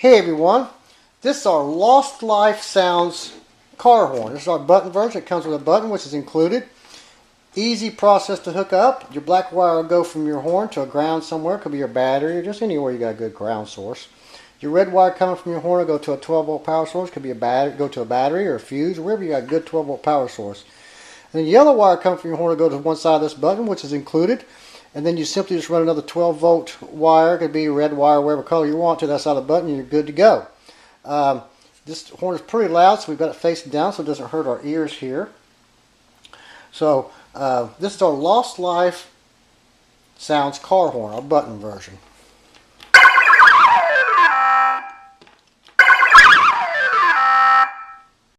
Hey everyone, this is our Lost Life Sounds car horn. This is our button version. It comes with a button which is included. Easy process to hook up. Your black wire will go from your horn to a ground somewhere. It could be your battery or just anywhere you got a good ground source. Your red wire coming from your horn will go to a 12 volt power source. It could be a battery, go to a battery or a fuse, wherever you got a good 12 volt power source. And the yellow wire coming from your horn will go to one side of this button, which is included. And then you simply just run another 12 volt wire. It could be red wire, whatever color you want to that side of the button, and you're good to go. This horn is pretty loud, so we've got it facing down so it doesn't hurt our ears here. So this is our Lost Life Sounds car horn, our button version.